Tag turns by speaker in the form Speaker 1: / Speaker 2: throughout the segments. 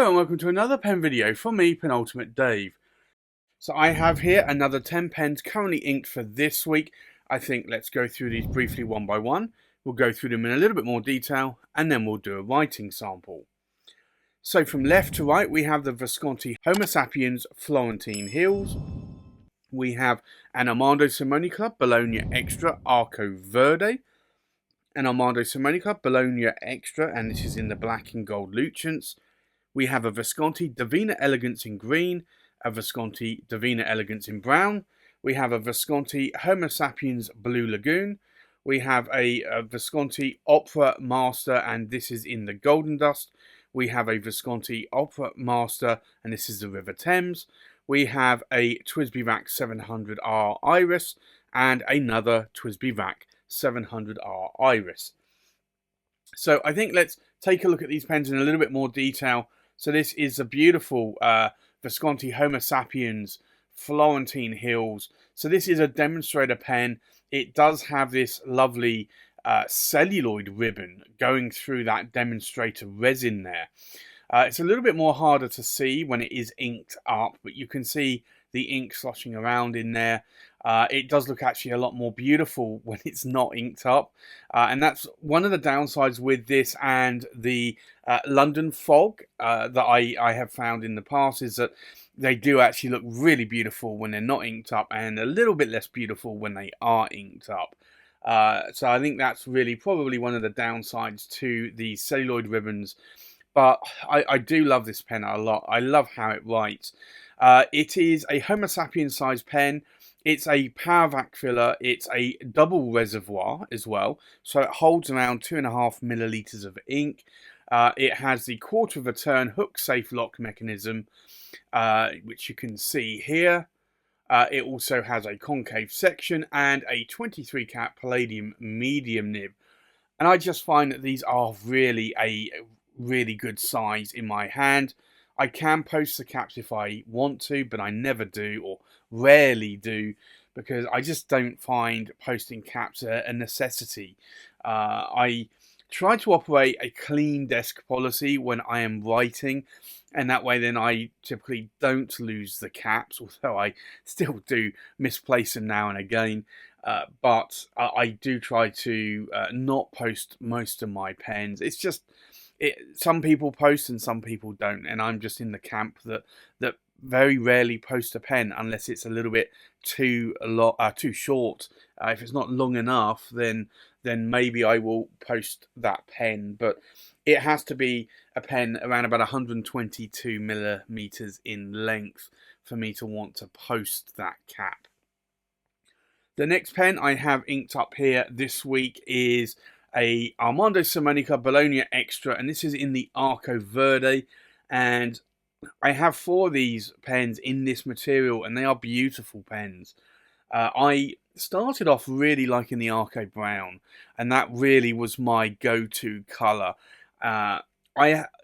Speaker 1: Hello and welcome to another pen video from me, Penultimate Dave. So I have here another 10 pens currently inked for this week. I think let's go through these briefly one by one. We'll go through them in a little bit more detail and then we'll do a writing sample. So from left to right we have the Visconti Homo Sapiens Florentine Hills. We have an Armando Simoni Club Bologna Extra Arco Verde. An Armando Simoni Club Bologna Extra, and this is in the black and gold Lucens. We have a Visconti Divina Elegance in green, a Visconti Divina Elegance in brown. We have a Visconti Homo Sapiens Blue Lagoon. We have a Visconti Opera Master, and this is in the golden dust. We have a Visconti Opera Master, and this is the River Thames. We have a TWSBI Vac 700R Iris, and another TWSBI Vac 700R Iris. So I think let's take a look at these pens in a little bit more detail. So this is a beautiful Visconti Homo Sapiens Florentine Hills. So this is a demonstrator pen. It does have this lovely celluloid ribbon going through that demonstrator resin there. It's a little bit more harder to see when it is inked up, but you can see the ink sloshing around in there. It does look actually a lot more beautiful when it's not inked up. And that's one of the downsides with this and the London fog that I have found in the past, is that they do actually look really beautiful when they're not inked up and a little bit less beautiful when they are inked up. So I think that's really probably one of the downsides to the celluloid ribbons. But I do love this pen a lot. I love how it writes. It is a Homo Sapiens size pen. It's a power vac filler. It's a double reservoir as well. So it holds around 2.5 milliliters of ink. It has the quarter of a turn hook safe lock mechanism, which you can see here. It also has a concave section and a 23 cat palladium medium nib. And I just find that these are really a really good size in my hand. I can post the caps if I want to, but I never do, or rarely do, because I just don't find posting caps a necessity. I try to operate a clean desk policy when I am writing, and that way then I typically don't lose the caps, although I still do misplace them now and again. But I do try to not post most of my pens. It's just some people post and some people don't, and I'm just in the camp that very rarely post a pen unless it's a little bit too short. If it's not long enough, then maybe I will post that pen, but it has to be a pen around about 122 millimeters in length for me to want to post that cap. The next pen I have inked up here this week is a Armando Simoni Bologna Extra, and this is in the Arco Verde, and I have 4 of these pens in this material, and they are beautiful pens. I started off really liking the Arco Brown, and that really was my go-to colour. I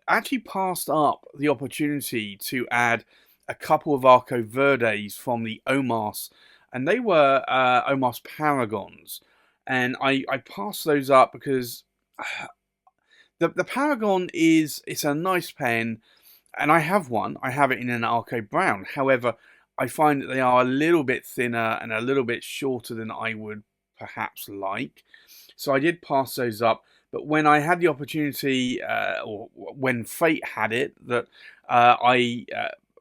Speaker 1: actually passed up the opportunity to add a couple of Arco Verdes from the Omas, and they were Omas Paragons. And I passed those up because the Paragon it's a nice pen, and I have one. I have it in an Arco Brown. However, I find that they are a little bit thinner and a little bit shorter than I would perhaps like. So I did pass those up. But when I had the opportunity, or when fate had it, that I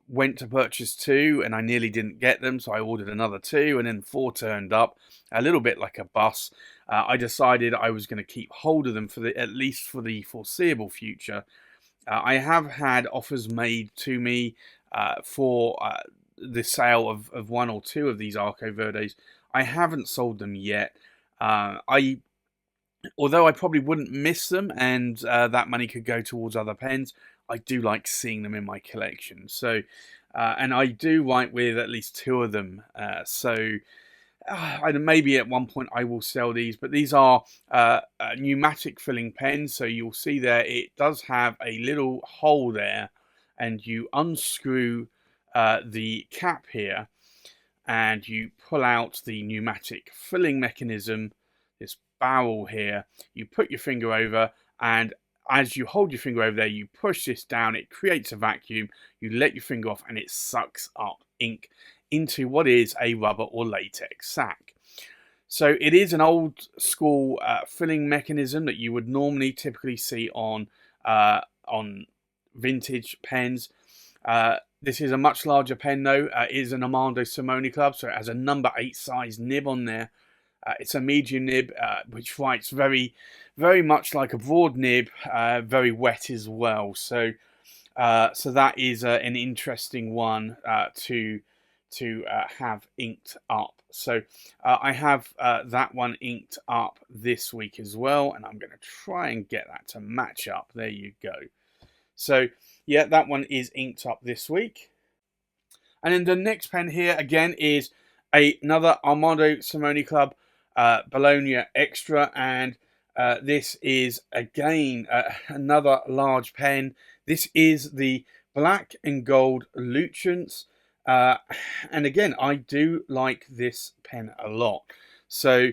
Speaker 1: went to purchase 2 and I nearly didn't get them, so I ordered another 2, and then 4 turned up, a little bit like a bus. I decided I was going to keep hold of them for at least for the foreseeable future. I have had offers made to me for the sale of 1 or 2 of these Arco Verdes. I haven't sold them yet. Although I probably wouldn't miss them, and that money could go towards other pens, I do like seeing them in my collection. So, and I do write with at least 2 of them. Maybe at one point I will sell these, but these are pneumatic filling pens. So you'll see there it does have a little hole there, and you unscrew the cap here, and you pull out the pneumatic filling mechanism, this barrel here. You put your finger over, and as you hold your finger over there, you push this down, it creates a vacuum, you let your finger off, and it sucks up ink into what is a rubber or latex sac. So it is an old school filling mechanism that you would normally typically see on vintage pens. This is a much larger pen though. It is an Armando Simoni Club, so it has a number 8 size nib on there. It's a medium nib, which writes very, very much like a broad nib, very wet as well. So that is an interesting one to have inked up. So I have that one inked up this week as well, and I'm going to try and get that to match up. There you go. So yeah, that one is inked up this week. And then the next pen here again is another Armando Simoni Club Bologna Extra, and this is again another large pen. This is the black and gold Lucens, and again I do like this pen a lot. So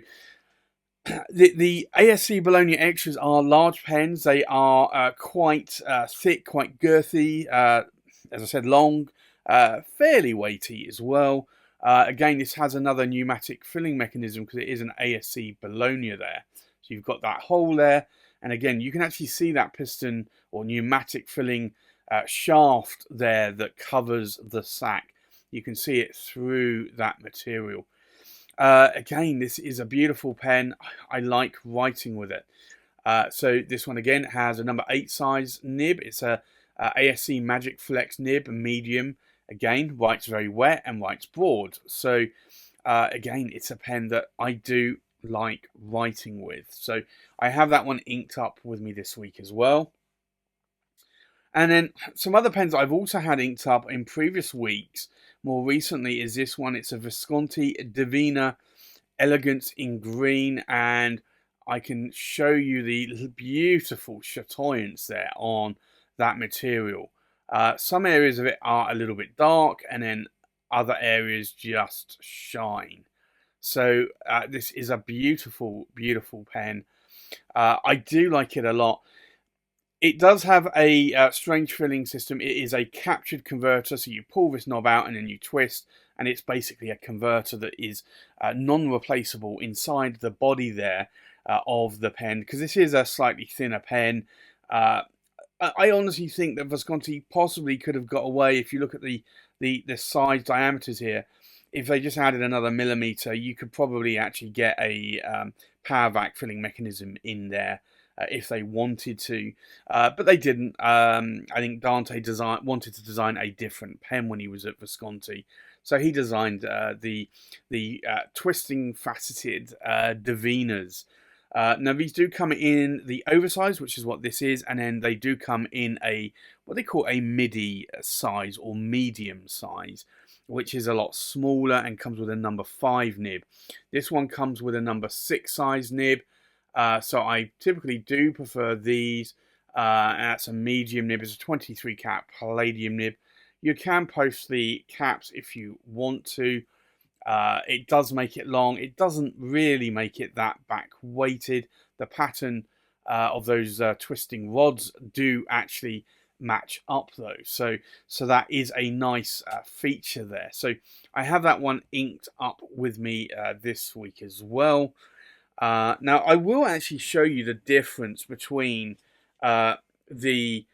Speaker 1: the ASC Bologna Extras are large pens. They are quite thick, quite girthy, as I said, long, fairly weighty as well. Again, this has another pneumatic filling mechanism because it is an ASC Bologna there. So you've got that hole there. And again, you can actually see that piston or pneumatic filling shaft there that covers the sac. You can see it through that material. Again, this is a beautiful pen. I like writing with it. So this one again has a number 8 size nib. It's a ASC Magic Flex nib, medium. Again, writes very wet and writes broad. So again, it's a pen that I do like writing with. So I have that one inked up with me this week as well. And then some other pens I've also had inked up in previous weeks, more recently, is this one. It's a Visconti Divina Elegance in green, and I can show you the beautiful chatoyance there on that material. Some areas of it are a little bit dark, and then other areas just shine. So this is a beautiful, beautiful pen. I do like it a lot. It does have a strange filling system. It is a captured converter, so you pull this knob out and then you twist, and it's basically a converter that is non-replaceable inside the body there of the pen, because this is a slightly thinner pen. I honestly think that Visconti possibly could have got away, if you look at the size diameters here. If they just added another millimeter, you could probably actually get a power vac filling mechanism in there if they wanted to, but they didn't. I think Dante wanted to design a different pen when he was at Visconti, so he designed the twisting faceted Divinas. Now these do come in the oversized, which is what this is, and then they do come in what they call a midi size or medium size, which is a lot smaller and comes with a number 5 nib. This one comes with a number 6 size nib. So I typically do prefer these. That's a medium nib. It's a 23 cap palladium nib. You can post the caps if you want to. It does make it long. It doesn't really make it that back weighted. The pattern of those twisting rods do actually match up though. So that is a nice feature there. So I have that one inked up with me this week as well. Now, I will actually show you the difference between the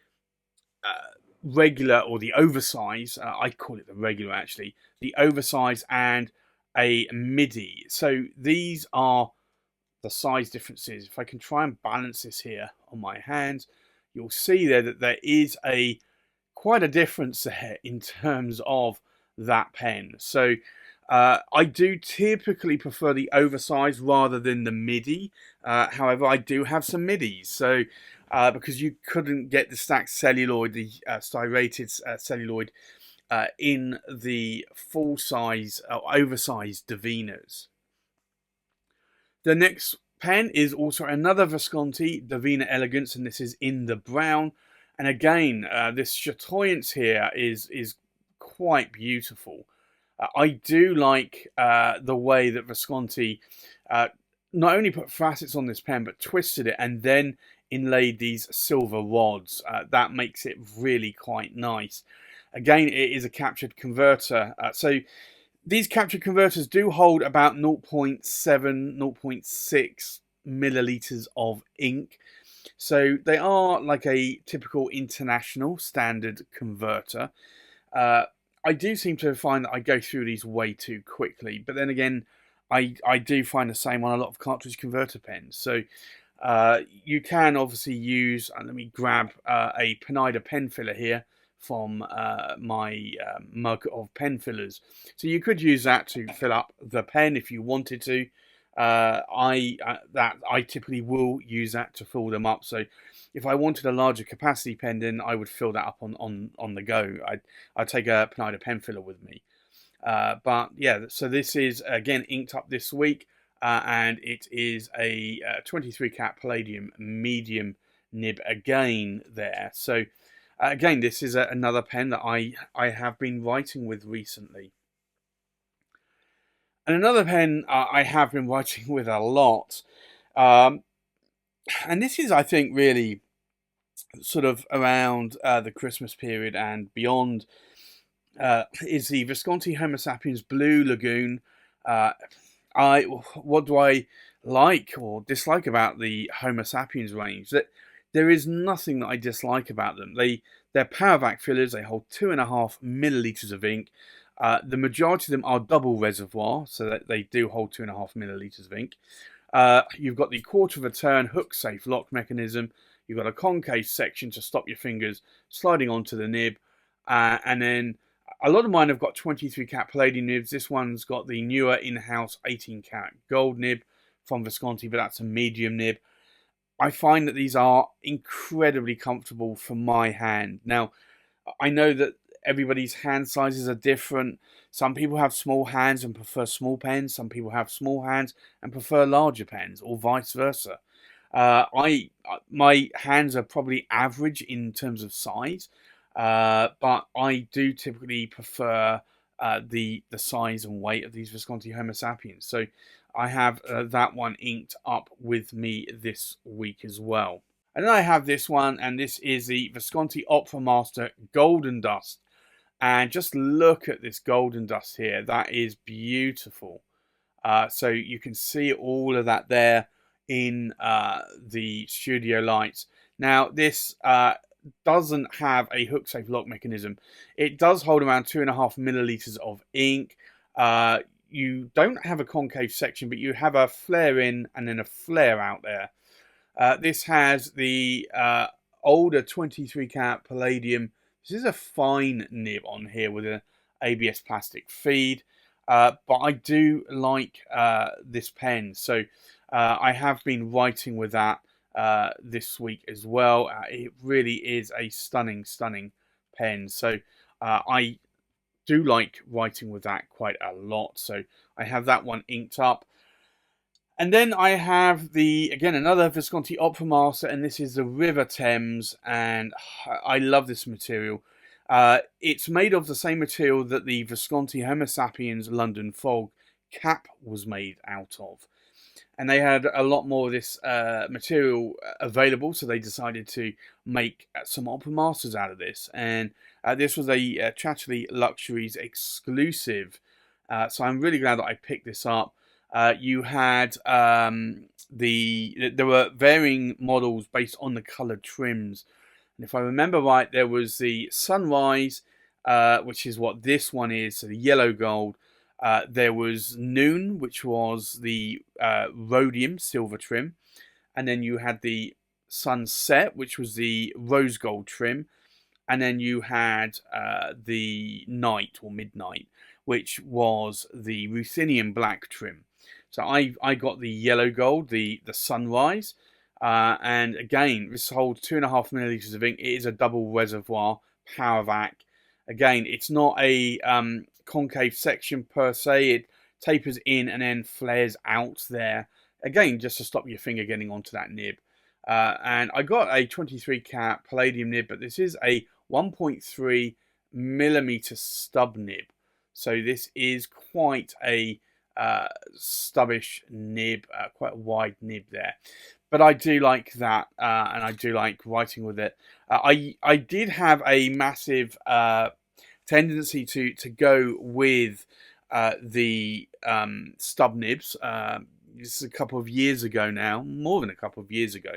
Speaker 1: regular or the oversize. I call it the regular, actually. The oversize and a midi. So these are the size differences. If I can try and balance this here on my hands, you'll see there that there is quite a difference there in terms of that pen. So I do typically prefer the oversized rather than the midi. However, I do have some midis. So because you couldn't get the stacked celluloid, the styrated celluloid in the full size oversized Divinas. The next pen is also another Visconti Divina Elegance, and this is in the brown. And again, this chatoyance here is quite beautiful. I do like the way that Visconti not only put facets on this pen, but twisted it and then inlaid these silver rods. That makes it really quite nice. Again, it is a captured converter. So these captured converters do hold about 0.7, 0.6 milliliters of ink. So they are like a typical international standard converter. I do seem to find that I go through these way too quickly. But then again, I do find the same on a lot of cartridge converter pens. So you can obviously use, let me grab a Penida pen filler here from my mug of pen fillers. So you could use that to fill up the pen if you wanted to. I typically will use that to fill them up. So if I wanted a larger capacity pen, then I would fill that up on the go. I'd take a Penida pen filler with me. But yeah, so this is again inked up this week, and it is a 23 cat palladium medium nib again there. So again, this is another pen that I have been writing with recently. And another pen I have been writing with a lot, and this is, I think, really sort of around the Christmas period and beyond, is the Visconti Homo Sapiens Blue Lagoon. What do I like or dislike about the Homo Sapiens range? That there is nothing that I dislike about them. They're Power Vac fillers. They hold 2.5 milliliters of ink. The majority of them are double reservoir, so that they do hold 2.5 milliliters of ink. You've got the quarter of a turn hook safe lock mechanism. You've got a concave section to stop your fingers sliding onto the nib. And then a lot of mine have got 23 cat palladium nibs. This one's got the newer in-house 18 cat gold nib from Visconti, but that's a medium nib. I find that these are incredibly comfortable for my hand. Now, I know that everybody's hand sizes are different. Some people have small hands and prefer small pens. Some people have small hands and prefer larger pens, or vice versa. My hands are probably average in terms of size, but I do typically prefer the size and weight of these Visconti Homo Sapiens. So I have that one inked up with me this week as well. And then I have this one, and this is the Visconti Opera Master Golden Dust. And just look at this golden dust here. That is beautiful. So you can see all of that there in the studio lights. Now, this doesn't have a hook safe lock mechanism. It does hold around 2.5 milliliters of ink. You don't have a concave section, but you have a flare in and then a flare out there. This has the older 23 cat palladium. This is a fine nib on here with an ABS plastic feed, but I do like this pen, so I have been writing with that this week as well. It really is a stunning pen, so I do like writing with that quite a lot. So I have that one inked up. And then I have another Visconti Opera Master, and this is the River Thames, and I love this material. It's made of the same material that the Visconti Homo Sapiens London Fog cap was made out of. And they had a lot more of this material available, so they decided to make some Opera Masters out of this. And this was a Chatterley Luxuries exclusive, so I'm really glad that I picked this up. You had there were varying models based on the coloured trims, and if I remember right, there was the Sunrise, which is what this one is, so the yellow gold. There was Noon, which was the rhodium silver trim, and then you had the Sunset, which was the rose gold trim, and then you had the Night or Midnight, which was the ruthenium black trim. So I got the yellow gold, the Sunrise, and again, this holds 2.5 milliliters of ink. It is a double reservoir Power Vac. Again, it's not a concave section per se. It tapers in and then flares out there. Again, just to stop your finger getting onto that nib. And I got a 23 cat palladium nib, but this is a 1.3 millimeter stub nib. So this is quite a stubbish nib, quite a wide nib there. But I do like that, and I do like writing with it. I did have a massive tendency to go with the stub nibs. This is a couple of years ago now, more than a couple of years ago.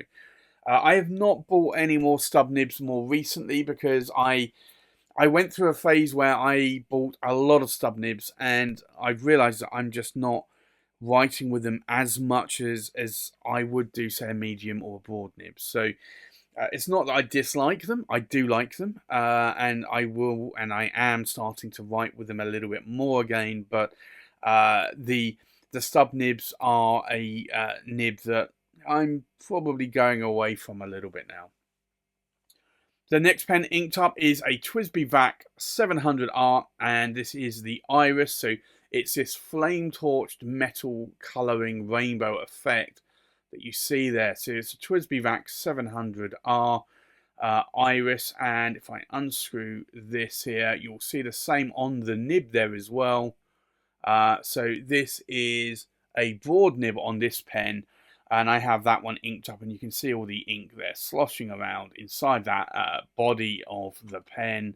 Speaker 1: I have not bought any more stub nibs more recently because I went through a phase where I bought a lot of stub nibs, and I've realised that I'm just not writing with them as much as I would do, say, a medium or a broad nib. So it's not that I dislike them; I do like them, and I am starting to write with them a little bit more again. But the stub nibs are a nib that I'm probably going away from a little bit now. The next pen inked up is a TWSBI Vac 700R, and this is the Iris. So it's this flame-torched metal colouring rainbow effect that you see there. So it's a TWSBI Vac 700R Iris, and if I unscrew this here, you'll see the same on the nib there as well. So this is a broad nib on this pen, and I have that one inked up, and you can see all the ink there sloshing around inside that body of the pen.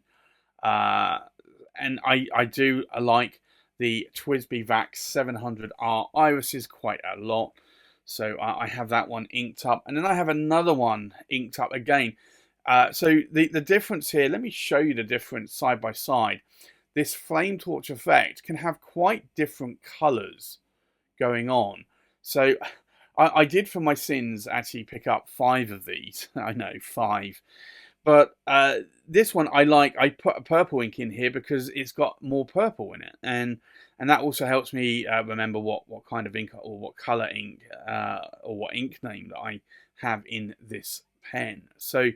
Speaker 1: And I do like the TWSBI Vac 700R irises quite a lot. So I have that one inked up, and then I have another one inked up again. So the difference here, let me show you the difference side by side. This flame torch effect can have quite different colours going on. So I did, for my sins, actually pick up 5 of these. I know, 5. But this one I like. I put a purple ink in here because it's got more purple in it. And that also helps me remember what kind of ink or what colour ink or what ink name that I have in this pen. So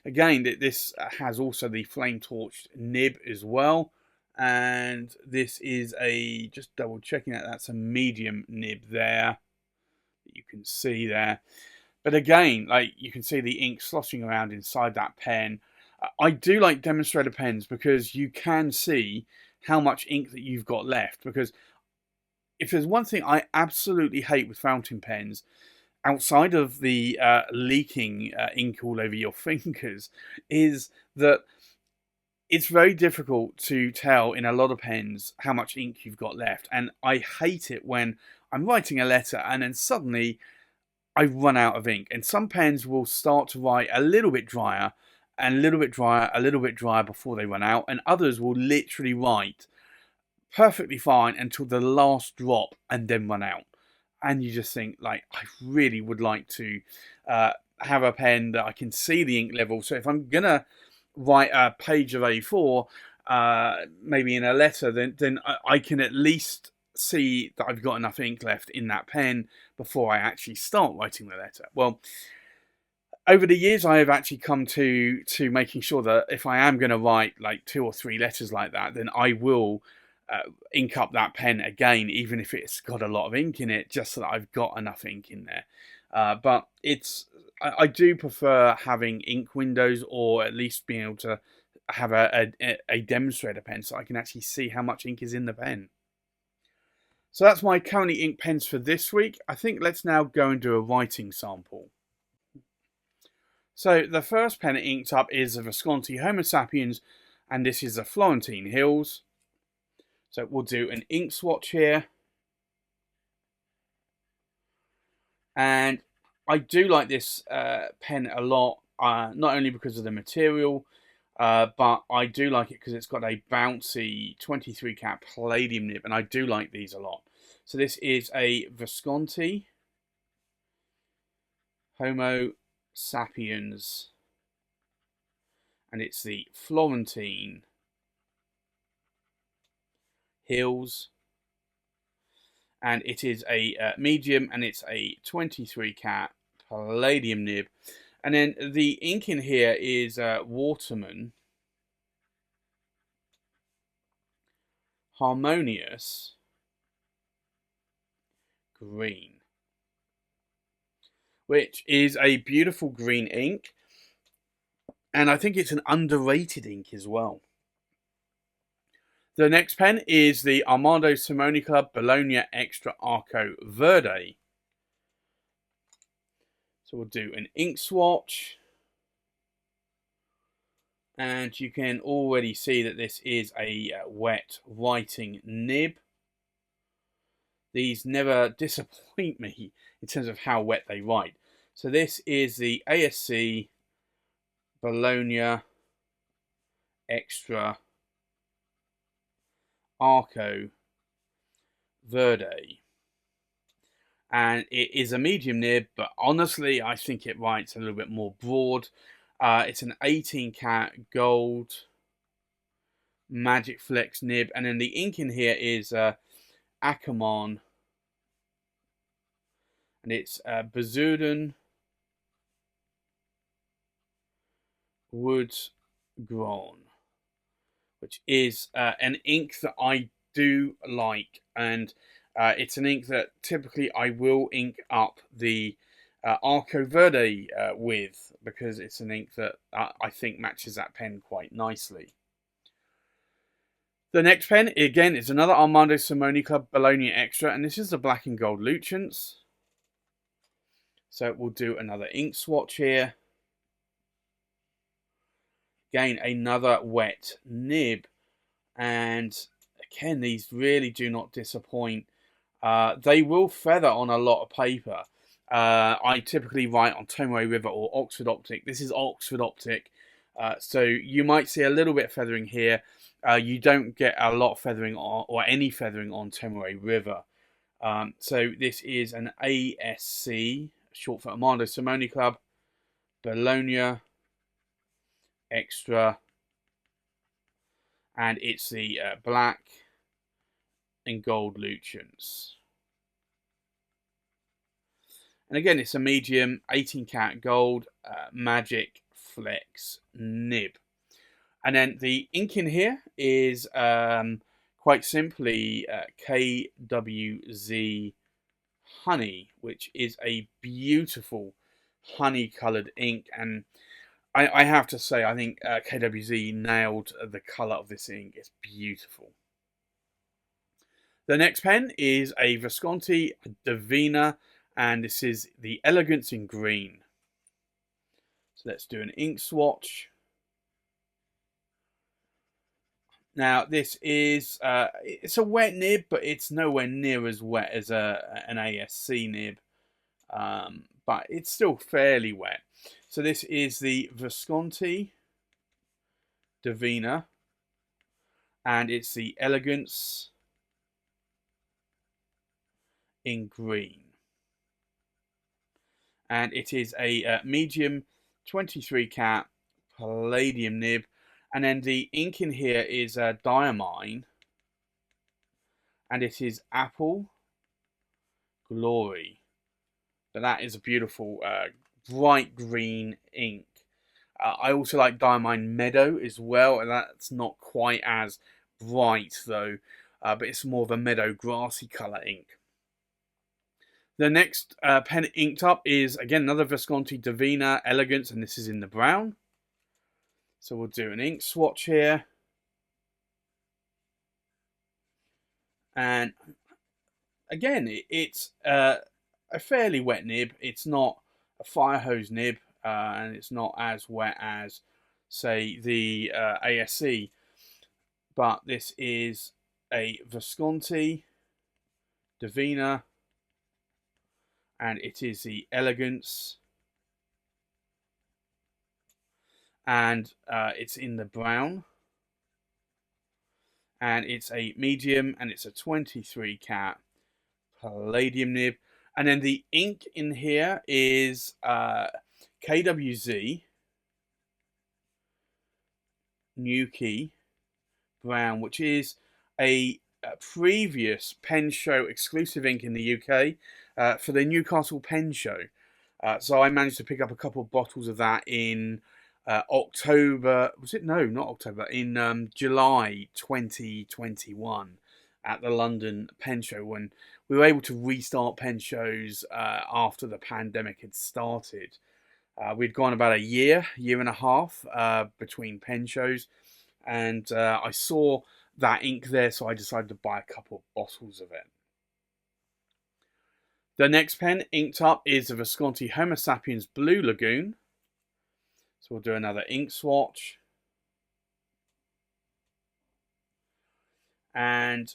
Speaker 1: again, this has also the flame torched nib as well. And this is a, just double checking that's a medium nib there. You can see there, but again, like, you can see the ink sloshing around inside that pen. I do like demonstrator pens because you can see how much ink that you've got left, because if there's one thing I absolutely hate with fountain pens, outside of the leaking ink all over your fingers, is that it's very difficult to tell in a lot of pens how much ink you've got left. And I hate it when I'm writing a letter and then suddenly I run out of ink. And some pens will start to write a little bit drier and a little bit drier, a little bit drier before they run out. And others will literally write perfectly fine until the last drop and then run out. And you just think, like, I really would like to have a pen that I can see the ink level. So if I'm going to write a page of A4, maybe in a letter, then I can at least see that I've got enough ink left in that pen before I actually start writing the letter. Well, over the years, I have actually come to making sure that if I am going to write like 2 or 3 letters like that, then I will ink up that pen again, even if it's got a lot of ink in it, just so that I've got enough ink in there. But I do prefer having ink windows, or at least being able to have a demonstrator pen so I can actually see how much ink is in the pen. So that's my currently ink pens for this week. I think let's now go and do a writing sample. So the first pen inked up is a Visconti Homo Sapiens, and this is a Florentine Hills. So we'll do an ink swatch here. And I do like this pen a lot, not only because of the material, but I do like it because it's got a bouncy 23 cat palladium nib, and I do like these a lot. So this is a Visconti Homo Sapiens, and it's the Florentine Hills, and it is a medium, and it's a 23 cat palladium nib. And then the ink in here is Waterman Harmonious Green, which is a beautiful green ink, and I think it's an underrated ink as well. The next pen is the Armando Simoni Club Bologna Extra Arco Verde. So we'll do an ink swatch. And you can already see that this is a wet writing nib. These never disappoint me in terms of how wet they write. So this is the ASC Bologna Extra Arco Verde. And it is a medium nib, but honestly, I think it writes a little bit more broad. It's an 18 karat gold Magic Flex nib. And then the ink in here is Ackerman. And it's Bazuden Wood Grown, which is an ink that I do like, and it's an ink that typically I will ink up the Arco Verde with, because it's an ink that I think matches that pen quite nicely. The next pen, again, is another Armando Simoni Club Bologna Extra, and this is the black and gold Lucens. So we'll do another ink swatch here. Again, another wet nib. And again, these really do not disappoint. They will feather on a lot of paper. I typically write on Tomoe River or Oxford Optic. This is Oxford Optic. So you might see a little bit of feathering here. You don't get a lot of feathering on, or any feathering on Tomoe River. So this is an ASC, short for Armando Simoni Club, Bologna Extra, and it's the black and gold Lucens. And again, it's a medium 18 karat gold Magic Flex nib. And then the ink in here is quite simply KWZ Honey, which is a beautiful honey coloured ink. And I have to say, I think KWZ nailed the colour of this ink. It's beautiful. The next pen is a Visconti Divina, and this is the Elegance in green. So let's do an ink swatch. Now this is it's a wet nib, but it's nowhere near as wet as an ASC nib, but it's still fairly wet. So this is the Visconti Divina, and it's the Elegance in green. And it is a medium 23 karat palladium nib. And then the ink in here is diamine. And it is Apple Glory. But that is a beautiful bright green ink. I also like Diamine Meadow as well. And that's not quite as bright though. But it's more of a meadow grassy colour ink. The next pen inked up is, again, another Visconti Divina Elegance, and this is in the brown. So we'll do an ink swatch here. And again, it's a fairly wet nib. It's not a fire hose nib, and it's not as wet as, say, the ASC. But this is a Visconti Divina, and it is the Elegance, and it's in the brown, and it's a medium, and it's a 23 karat palladium nib. And then the ink in here is KWZ New Key Brown, which is a previous pen show exclusive ink in the UK for the Newcastle Pen Show. So I managed to pick up a couple of bottles of that in October. Was it? No, not October. In July 2021 at the London Pen Show, when we were able to restart pen shows after the pandemic had started. We'd gone about a year and a half between pen shows, and I saw that ink there, so I decided to buy a couple of bottles of it. The next pen inked up is the Visconti Homo Sapiens Blue Lagoon. So we'll do another ink swatch. And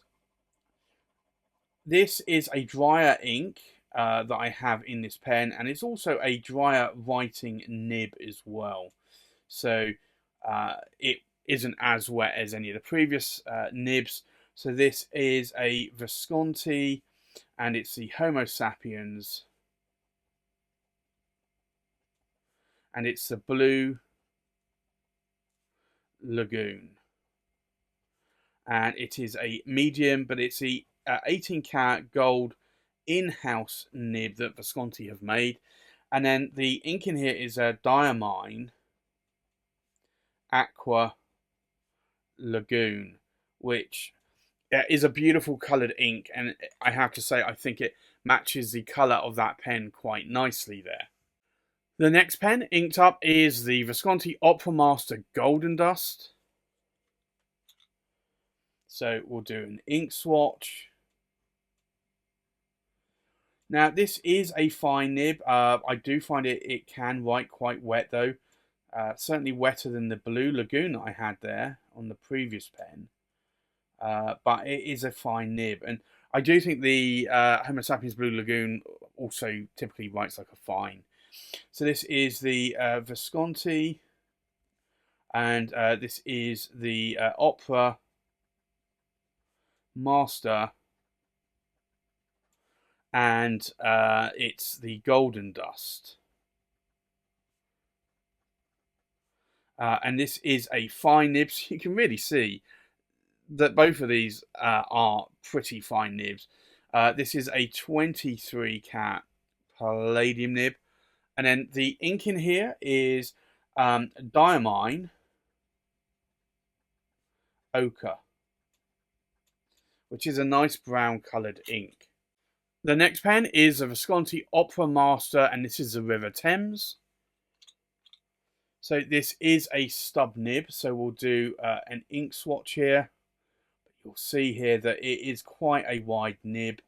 Speaker 1: this is a drier ink that I have in this pen, and it's also a drier writing nib as well. So it isn't as wet as any of the previous nibs. So this is a Visconti, and it's the Homo Sapiens, and it's the Blue Lagoon. And it is a medium, but it's the 18 karat gold in-house nib that Visconti have made. And then the ink in here is a Diamine Aqua Lagoon, which is a beautiful coloured ink, and I have to say I think it matches the colour of that pen quite nicely there. The next pen inked up is the Visconti Opera Master Golden Dust. So we'll do an ink swatch. Now this is a fine nib. I do find it can write quite wet though. Certainly wetter than the Blue Lagoon that I had there on the previous pen. But it is a fine nib, and I do think the Homo Sapiens Blue Lagoon also typically writes like a fine. So this is the Visconti, and this is the Opera Master, and it's the Golden Dust. And this is a fine nib, so you can really see that both of these are pretty fine nibs. This is a 23 cat palladium nib, and then the ink in here is Diamine Ochre, which is a nice brown coloured ink. The next pen is a Visconti Opera Master, and this is the River Thames. So this is a stub nib, so we'll do an ink swatch here. You'll see here that it is quite a wide nib,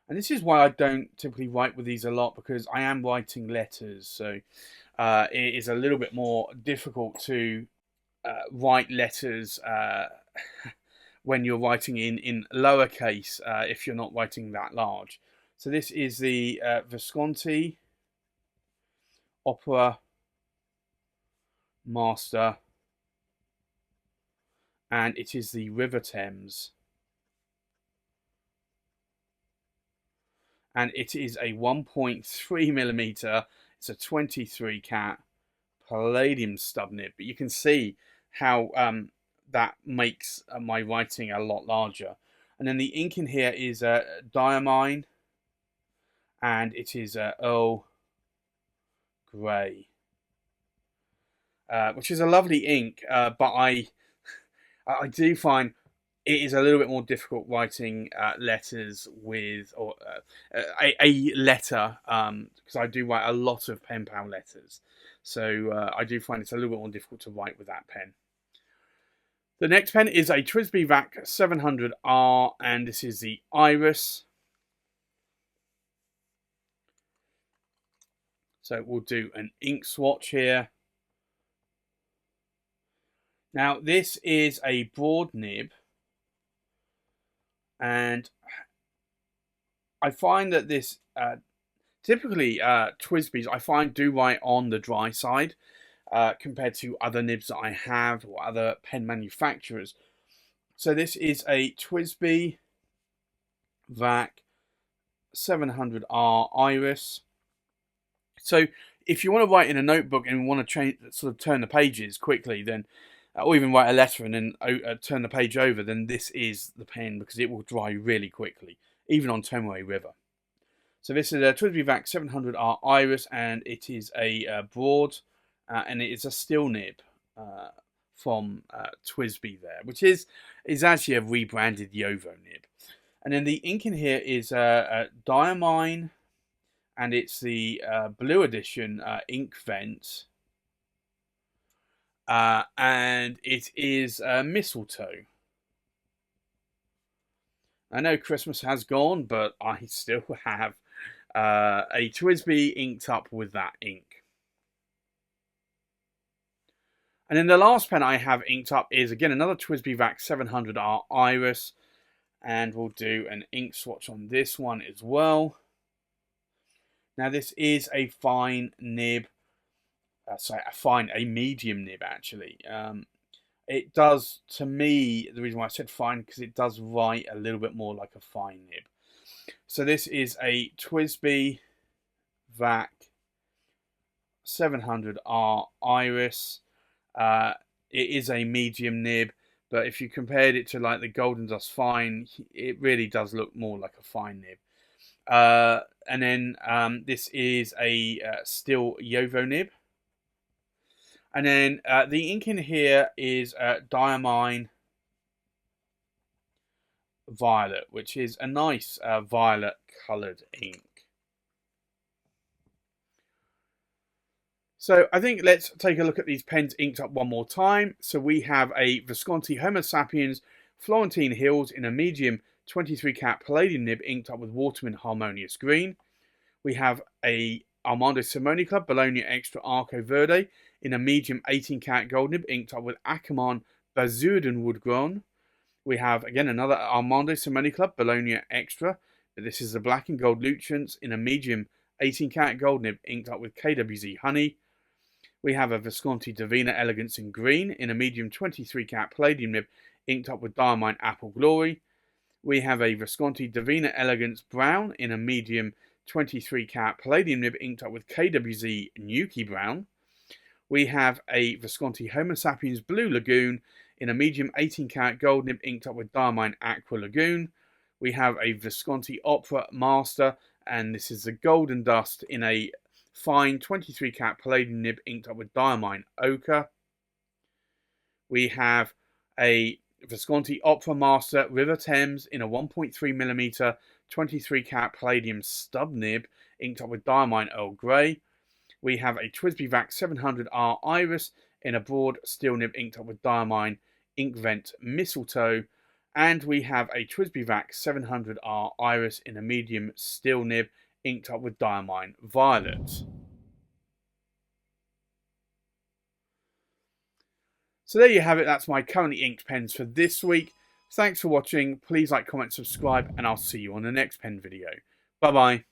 Speaker 1: and this is why I don't typically write with these a lot, because I am writing letters, so it is a little bit more difficult to write letters when you're writing in lowercase if you're not writing that large. So this is the Visconti Opera Master, and it is the River Thames, and it is a 1.3mm. It's a 23 cat palladium stub nib, but you can see how that makes my writing a lot larger. And then the ink in here is Diamine, and it is Earl Grey, which is a lovely ink, but I do find it is a little bit more difficult writing letters with, or a letter, because I do write a lot of pen pal letters. So I do find it's a little bit more difficult to write with that pen. The next pen is a TWSBI Vac 700R, and this is the Iris. So we'll do an ink swatch here. Now this is a broad nib, and I find that this typically TWSBIs I find do write on the dry side compared to other nibs that I have or other pen manufacturers. So this is a TWSBI Vac 700R Iris. So if you want to write in a notebook and want to sort of turn the pages quickly, then or even write a letter and then turn the page over, then this is the pen, because it will dry really quickly, even on Tomoe River. So this is a TWSBI Vac 700R Iris, and it is a broad, and it is a steel nib from TWSBI there, which is actually a rebranded Yovo nib. And then the ink in here is Diamine, and it's the Blue Edition ink vent. And it is mistletoe. I know Christmas has gone, but I still have a TWSBI inked up with that ink. And then the last pen I have inked up is, again, another TWSBI Vac 700R Iris. And we'll do an ink swatch on this one as well. Now, this is a fine nib. A medium nib, actually. It does, to me, the reason why I said fine, because it does write a little bit more like a fine nib. So this is a TWSBI Vac 700R Iris. It is a medium nib, but if you compared it to like the Golden Dust Fine, it really does look more like a fine nib. And then this is a still Yovo nib. And then the ink in here is Diamine Violet, which is a nice violet coloured ink. So I think let's take a look at these pens inked up one more time. So we have a Visconti Homo Sapiens Florentine Hills in a medium 23 cat palladium nib inked up with Waterman Harmonious Green. We have a Armando Simoni Club Bologna Extra Arco Verde in a medium 18 cat gold nib inked up with Ackermann Bazurenwood Gron. We have again another Armando Simoni Club Bologna Extra, but this is the black and gold Lucens in a medium 18 cat gold nib inked up with KWZ Honey. We have a Visconti Divina Elegance in green in a medium 23 cat palladium nib inked up with Diamine Apple Glory. We have a Visconti Divina Elegance brown in a medium 23 cat palladium nib inked up with KWZ Nuki Brown. We have a Visconti Homo Sapiens Blue Lagoon in a medium 18 cat gold nib inked up with Diamine Aqua Lagoon. We have a Visconti Opera Master, and this is the Golden Dust in a fine 23 cat palladium nib inked up with Diamine Ochre. We have a Visconti Opera Master River Thames in a 1.3mm 23 cat palladium stub nib inked up with Diamine Earl Grey. We have a TWSBI Vac 700R Iris in a broad steel nib inked up with Diamine Inkvent Mistletoe. And we have a TWSBI Vac 700R Iris in a medium steel nib inked up with Diamine Violet. So there you have it. That's my currently inked pens for this week. Thanks for watching. Please like, comment, subscribe, and I'll see you on the next pen video. Bye-bye.